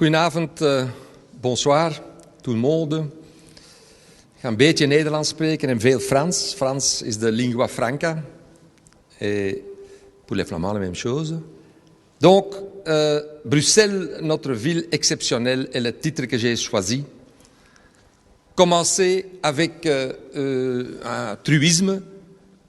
Goedenavond, bonsoir, tout le monde. Ik ga een beetje Nederlands spreken en veel Frans. Frans is de lingua franca. Et pour les Flamands, la même chose. Donc, Bruxelles, notre ville exceptionnelle, est le titre que j'ai choisi. Commencer avec un truisme,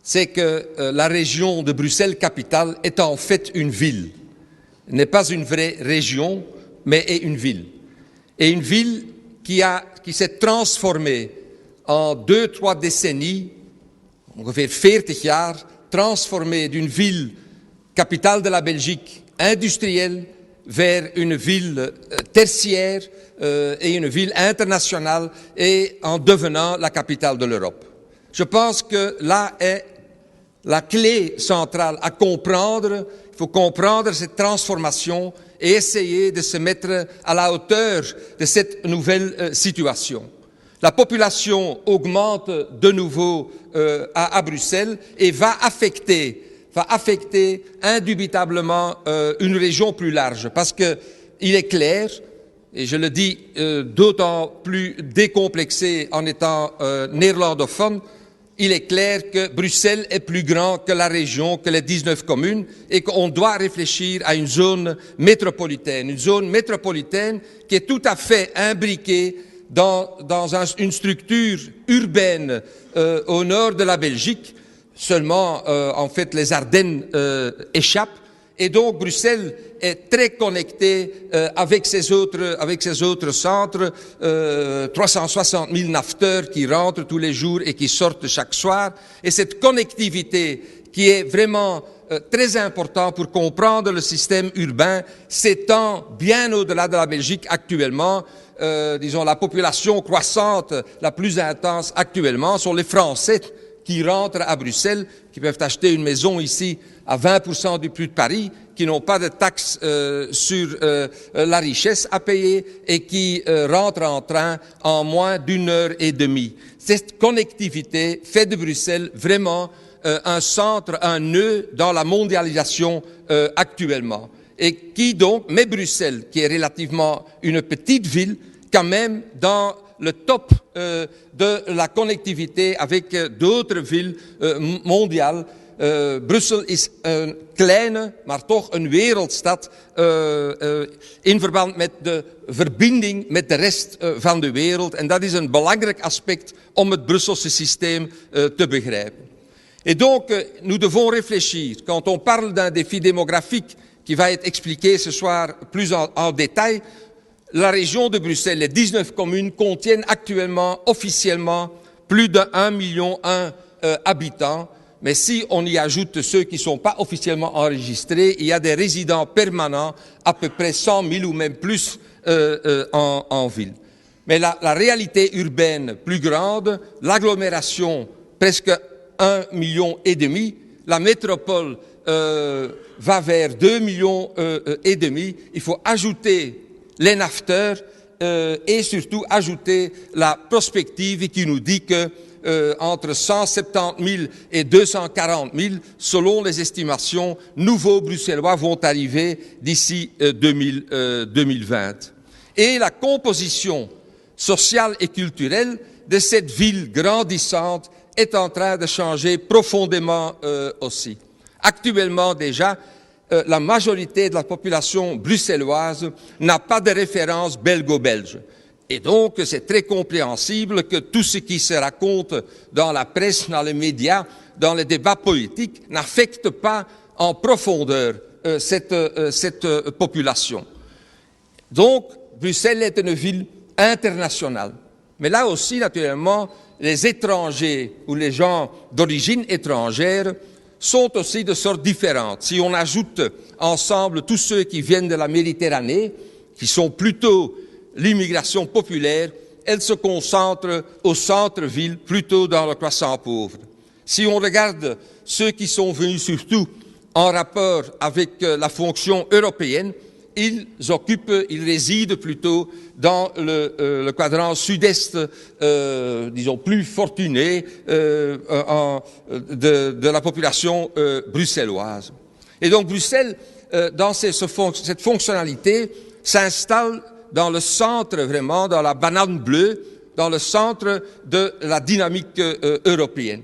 c'est que la région de Bruxelles-Capitale est en fait une ville. N'est pas une vraie région, mais est une ville. Et une ville qui s'est transformée en 2-3 décennies, ongeveer 40 jaar, transformée d'une ville capitale de la Belgique, industrielle, vers une ville tertiaire et une ville internationale et en devenant la capitale de l'Europe. Je pense que là est la clé centrale à comprendre. Il faut comprendre cette transformation et essayer de se mettre à la hauteur de cette nouvelle situation. La population augmente de nouveau à Bruxelles et va affecter indubitablement une région plus large. Parce que il est clair, et je le dis d'autant plus décomplexé en étant néerlandophone, il est clair que Bruxelles est plus grand que la région, que les 19 communes, et qu'on doit réfléchir à une zone métropolitaine qui est tout à fait imbriquée dans une structure urbaine au nord de la Belgique. Seulement, en fait, les Ardennes échappent, et donc Bruxelles est très connectée avec ces autres centres, 360 000 nafteurs qui rentrent tous les jours et qui sortent chaque soir. Et cette connectivité qui est vraiment très importante pour comprendre le système urbain s'étend bien au-delà de la Belgique actuellement. Disons, la population croissante la plus intense actuellement sont les Français qui rentrent à Bruxelles, qui peuvent acheter une maison ici à 20% du prix de Paris, qui n'ont pas de taxes sur la richesse à payer et qui rentrent en train en moins d'une heure et demie. Cette connectivité fait de Bruxelles vraiment un centre, un nœud dans la mondialisation actuellement. Et qui donc met Bruxelles, qui est relativement une petite ville, quand même dans le top de la connectivité avec d'autres villes mondiales. Brussel is een kleine, maar toch een wereldstad in verband met de verbinding met de rest van de wereld. En dat is een belangrijk aspect om het Brusselse systeem te begrijpen. Et donc, nous devons réfléchir, quand on parle d'un défi démographique qui va être expliqué ce soir plus en détail, la région de Bruxelles, les 19 communes, contiennent actuellement, officiellement, plus de 1,1 million habitants. Mais si on y ajoute ceux qui ne sont pas officiellement enregistrés, il y a des résidents permanents, à peu près 100 000 ou même plus en ville. Mais la réalité urbaine plus grande, l'agglomération presque 1,5 million, la métropole va vers 2,5 millions. Il faut ajouter les nafteurs et surtout ajouter la prospective qui nous dit que entre 170 000 et 240 000, selon les estimations, nouveaux Bruxellois vont arriver d'ici 2020. Et la composition sociale et culturelle de cette ville grandissante est en train de changer profondément aussi. Actuellement déjà, la majorité de la population bruxelloise n'a pas de référence belgo-belge. Et donc, c'est très compréhensible que tout ce qui se raconte dans la presse, dans les médias, dans les débats politiques, n'affecte pas en profondeur cette population. Donc, Bruxelles est une ville internationale. Mais là aussi, naturellement, les étrangers ou les gens d'origine étrangère sont aussi de sortes différentes. Si on ajoute ensemble tous ceux qui viennent de la Méditerranée, qui sont plutôt l'immigration populaire, elle se concentre au centre-ville, plutôt dans le croissant pauvre. Si on regarde ceux qui sont venus surtout en rapport avec la fonction européenne, ils résident plutôt dans le quadrant sud-est, disons plus fortuné de la population bruxelloise. Et donc Bruxelles, dans cette fonctionnalité, s'installe dans le centre, vraiment, dans la banane bleue, dans le centre de la dynamique européenne.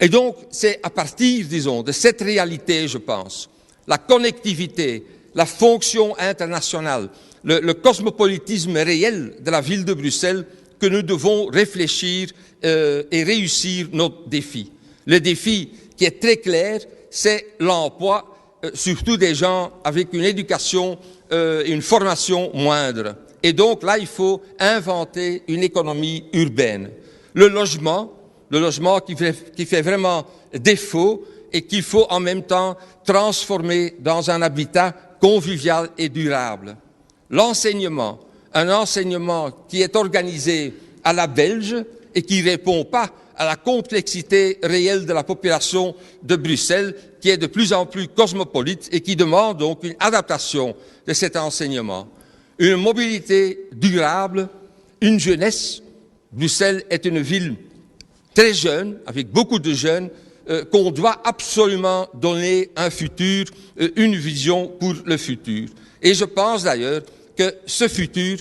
Et donc, c'est à partir, disons, de cette réalité, je pense, la connectivité, la fonction internationale, le cosmopolitisme réel de la ville de Bruxelles, que nous devons réfléchir et réussir notre défi. Le défi qui est très clair, c'est l'emploi, surtout des gens avec une éducation et une formation moindre. Et donc là, il faut inventer une économie urbaine. Le logement qui fait vraiment défaut et qu'il faut en même temps transformer dans un habitat convivial et durable. L'enseignement, un enseignement qui est organisé à la belge et qui ne répond pas à la complexité réelle de la population de Bruxelles, qui est de plus en plus cosmopolite et qui demande donc une adaptation de cet enseignement. Une mobilité durable, une jeunesse. Bruxelles est une ville très jeune, avec beaucoup de jeunes, qu'on doit absolument donner un futur, une vision pour le futur. Et je pense d'ailleurs que ce futur,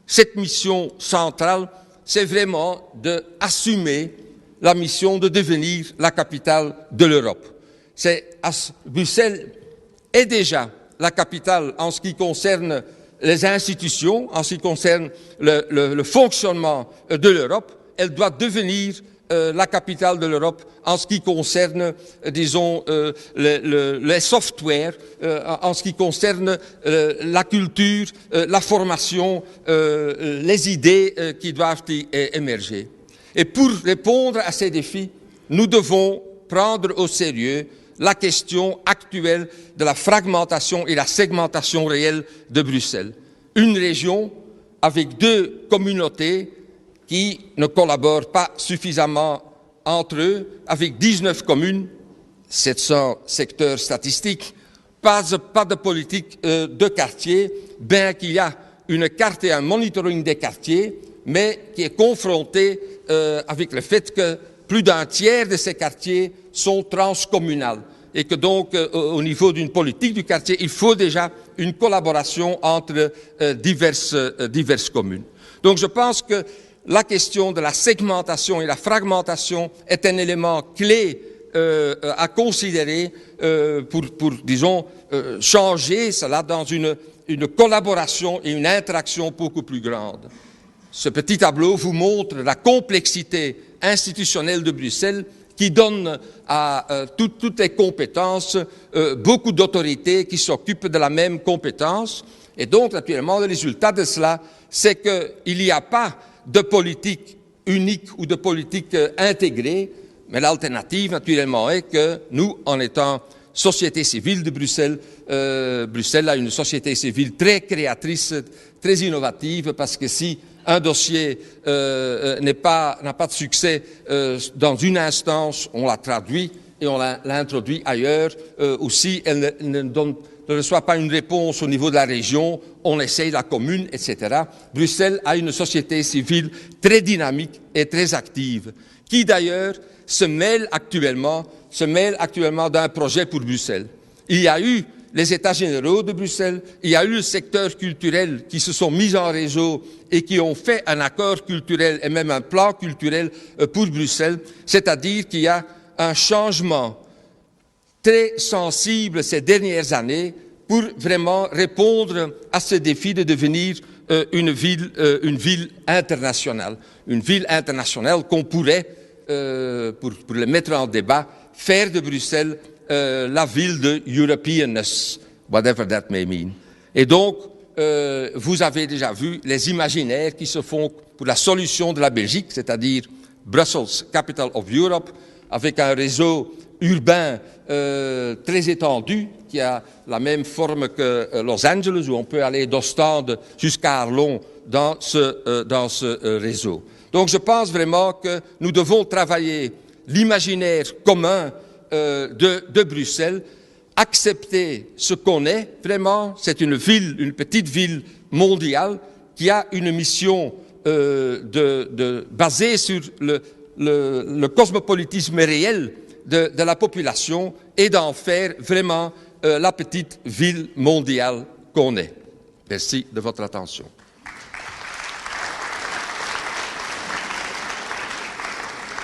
cette mission centrale, c'est vraiment d'assumer la mission de devenir la capitale de l'Europe. Bruxelles est déjà la capitale en ce qui concerne les institutions, en ce qui concerne le fonctionnement de l'Europe. Elle doit devenir la capitale de l'Europe en ce qui concerne, disons, les softwares, en ce qui concerne la culture, la formation, les idées qui doivent y émerger. Et pour répondre à ces défis, nous devons prendre au sérieux la question actuelle de la fragmentation et la segmentation réelle de Bruxelles. Une région avec deux communautés qui ne collaborent pas suffisamment entre eux, avec 19 communes, 700 secteurs statistiques, pas de politique de quartier, bien qu'il y a une carte et un monitoring des quartiers, mais qui est confronté avec le fait que plus d'un tiers de ces quartiers sont transcommunaux et que donc au niveau d'une politique du quartier, il faut déjà une collaboration entre diverses communes. Donc je pense que la question de la segmentation et la fragmentation est un élément clé à considérer pour disons, changer cela dans une collaboration et une interaction beaucoup plus grande. Ce petit tableau vous montre la complexité institutionnelle de Bruxelles qui donne à toutes les compétences beaucoup d'autorités qui s'occupent de la même compétence. Et donc, naturellement, le résultat de cela, c'est qu'il n'y a pas de politique unique ou de politique intégrée, mais l'alternative, naturellement, est que nous, en étant société civile de Bruxelles, Bruxelles a une société civile très créatrice, très innovative, parce que si un dossier n'a pas de succès dans une instance, on la traduit et on l'introduit ailleurs, ou si elle ne reçoit pas une réponse au niveau de la région, on essaye la commune, etc. Bruxelles a une société civile très dynamique et très active, qui d'ailleurs se mêle actuellement d'un projet pour Bruxelles. Il y a eu les États généraux de Bruxelles, il y a eu le secteur culturel qui se sont mis en réseau et qui ont fait un accord culturel et même un plan culturel pour Bruxelles, c'est-à-dire qu'il y a un changement très sensible ces dernières années pour vraiment répondre à ce défi de devenir une ville internationale. Une ville internationale qu'on pourrait, pour le mettre en débat, faire de Bruxelles la ville de Europeanness, whatever that may mean. Et donc, vous avez déjà vu les imaginaires qui se font pour la solution de la Belgique, c'est-à-dire Brussels, Capital of Europe, avec un réseau urbain très étendu, qui a la même forme que Los Angeles, où on peut aller d'Ostende jusqu'à Arlon dans ce réseau. Donc je pense vraiment que nous devons travailler l'imaginaire commun de Bruxelles, accepter ce qu'on est vraiment, c'est une petite ville mondiale qui a une mission basée sur le cosmopolitisme réel de la population et d'en faire vraiment la petite ville mondiale qu'on est. Merci de votre attention.